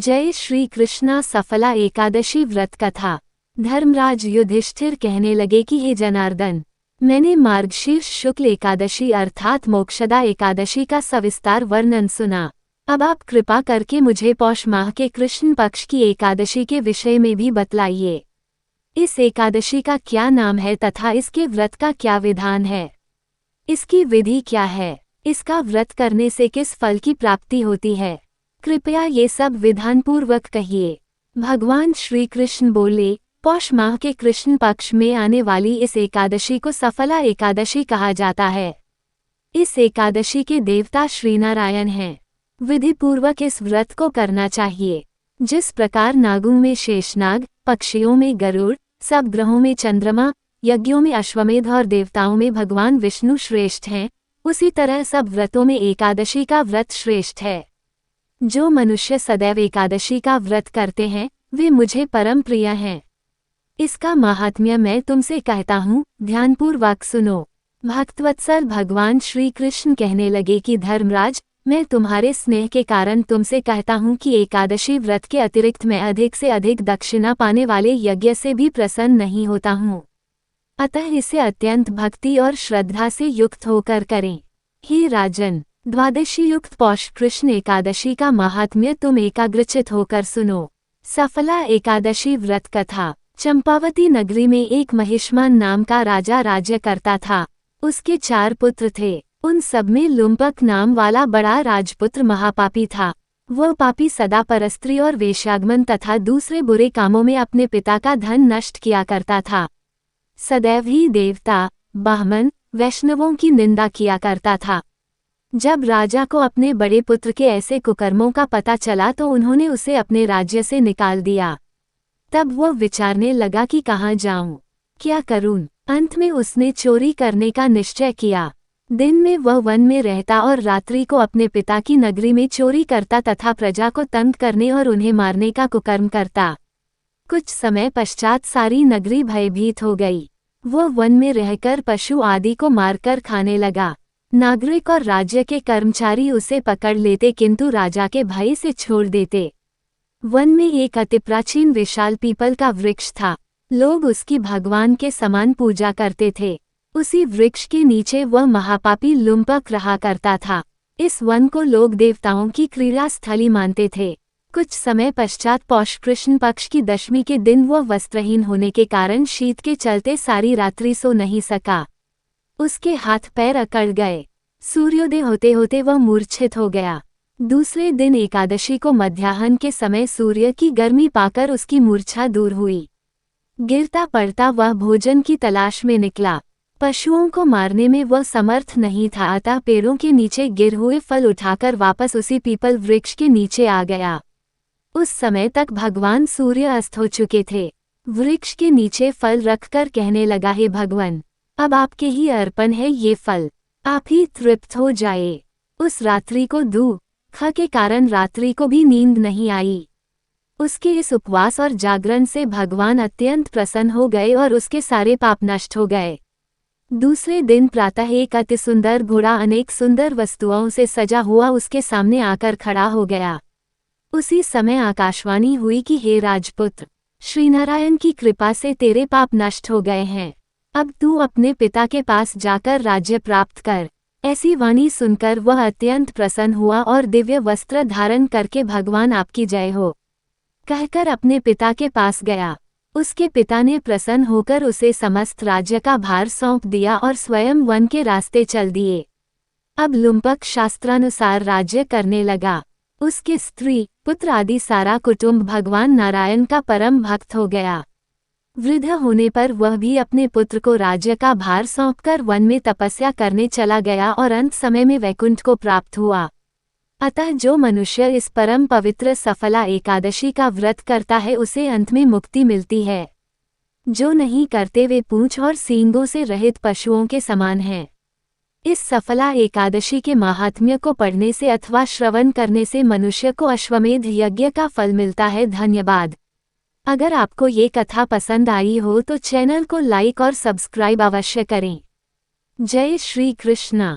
जय श्री कृष्णा। सफला एकादशी व्रत कथा। धर्मराज युधिष्ठिर कहने लगे कि हे जनार्दन, मैंने मार्गशीर्ष शुक्ल एकादशी अर्थात मोक्षदा एकादशी का सविस्तार वर्णन सुना। अब आप कृपा करके मुझे पौष माह के कृष्ण पक्ष की एकादशी के विषय में भी बतलाइए। इस एकादशी का क्या नाम है तथा इसके व्रत का क्या विधान है? इसकी विधि क्या है? इसका व्रत करने से किस फल की प्राप्ति होती है? कृपया ये सब विधानपूर्वक कहिए। भगवान श्री कृष्ण बोले, पौष माह के कृष्ण पक्ष में आने वाली इस एकादशी को सफला एकादशी कहा जाता है। इस एकादशी के देवता श्रीनारायण हैं। विधिपूर्वक इस व्रत को करना चाहिए। जिस प्रकार नागों में शेषनाग, पक्षियों में गरुड़, सब ग्रहों में चंद्रमा, यज्ञों में अश्वमेध और देवताओं में भगवान विष्णु श्रेष्ठ हैं, उसी तरह सब व्रतों में एकादशी का व्रत श्रेष्ठ है। जो मनुष्य सदैव एकादशी का व्रत करते हैं वे मुझे परम प्रिय हैं। इसका माहात्म्य मैं तुमसे कहता हूँ, ध्यानपूर्वक सुनो। भक्तवत्सल भगवान श्री कृष्ण कहने लगे कि धर्मराज, मैं तुम्हारे स्नेह के कारण तुमसे कहता हूँ कि एकादशी व्रत के अतिरिक्त मैं अधिक से अधिक दक्षिणा पाने वाले यज्ञ से भी प्रसन्न नहीं होता हूँ। अतः इसे अत्यंत भक्ति और श्रद्धा से युक्त होकर करें। हे राजन, द्वादशी युक्त पौष कृष्ण एकादशी का महात्म्य तुम एकाग्रचित होकर सुनो। सफला एकादशी व्रत कथा। चंपावती नगरी में एक महिष्मान नाम का राजा राज्य करता था। उसके 4 पुत्र थे। उन सब में लुम्पक नाम वाला बड़ा राजपुत्र महापापी था। वह पापी सदा परस्त्री और वेश्यागमन तथा दूसरे बुरे कामों में अपने पिता का धन नष्ट किया करता था। सदैव ही देवता, ब्राह्मण, वैष्णवों की निंदा किया करता था। जब राजा को अपने बड़े पुत्र के ऐसे कुकर्मों का पता चला तो उन्होंने उसे अपने राज्य से निकाल दिया। तब वह विचारने लगा कि कहाँ जाऊं, क्या करूं। अंत में उसने चोरी करने का निश्चय किया। दिन में वह वन में रहता और रात्रि को अपने पिता की नगरी में चोरी करता तथा प्रजा को तंग करने और उन्हें मारने का कुकर्म करता। कुछ समय पश्चात सारी नगरी भयभीत हो गई। वह वन में रहकर पशु आदि को मारकर खाने लगा। नागरिक और राज्य के कर्मचारी उसे पकड़ लेते किंतु राजा के भय से छोड़ देते। वन में एक अति प्राचीन विशाल पीपल का वृक्ष था। लोग उसकी भगवान के समान पूजा करते थे। उसी वृक्ष के नीचे वह महापापी लुम्पक रहा करता था। इस वन को लोग देवताओं की क्रीड़ा स्थली मानते थे। कुछ समय पश्चात पौष कृष्ण पक्ष की दशमी के दिन वह वस्त्रहीन होने के कारण शीत के चलते सारी रात्रि सो नहीं सका। उसके हाथ पैर अकड़ गए। सूर्योदय होते होते वह मूर्छित हो गया। दूसरे दिन एकादशी को मध्याह्न के समय सूर्य की गर्मी पाकर उसकी मूर्छा दूर हुई। गिरता पड़ता वह भोजन की तलाश में निकला। पशुओं को मारने में वह समर्थ नहीं था, अतः पेड़ों के नीचे गिर हुए फल उठाकर वापस उसी पीपल वृक्ष के नीचे आ गया। उस समय तक भगवान सूर्य अस्त हो चुके थे। वृक्ष के नीचे फल रखकर कहने लगा, हे भगवान, अब आपके ही अर्पण है ये फल, आप ही तृप्त हो जाए। उस रात्रि को दुख के कारण रात्रि को भी नींद नहीं आई। उसके इस उपवास और जागरण से भगवान अत्यंत प्रसन्न हो गए और उसके सारे पाप नष्ट हो गए। दूसरे दिन प्रातः एक अति सुंदर घोड़ा अनेक सुंदर वस्तुओं से सजा हुआ उसके सामने आकर खड़ा हो गया। उसी समय आकाशवाणी हुई कि हे राजपुत्र, श्रीनारायण की कृपा से तेरे पाप नष्ट हो गए हैं। अब तू अपने पिता के पास जाकर राज्य प्राप्त कर। ऐसी वाणी सुनकर वह अत्यंत प्रसन्न हुआ और दिव्य वस्त्र धारण करके भगवान आपकी जय हो कहकर अपने पिता के पास गया। उसके पिता ने प्रसन्न होकर उसे समस्त राज्य का भार सौंप दिया और स्वयं वन के रास्ते चल दिए। अब लुम्पक शास्त्रानुसार राज्य करने लगा। उसके स्त्री, पुत्र आदि सारा कुटुंब भगवान नारायण का परम भक्त हो गया। वृद्ध होने पर वह भी अपने पुत्र को राज्य का भार सौंपकर वन में तपस्या करने चला गया और अंत समय में वैकुंठ को प्राप्त हुआ। अतः जो मनुष्य इस परम पवित्र सफला एकादशी का व्रत करता है उसे अंत में मुक्ति मिलती है। जो नहीं करते वे पूंछ और सींगों से रहित पशुओं के समान हैं। इस सफला एकादशी के महात्म्य को पढ़ने से अथवा श्रवण करने से मनुष्य को अश्वमेध यज्ञ का फल मिलता है। धन्यवाद। अगर आपको ये कथा पसंद आई हो तो चैनल को लाइक और सब्सक्राइब अवश्य करें। जय श्री कृष्णा।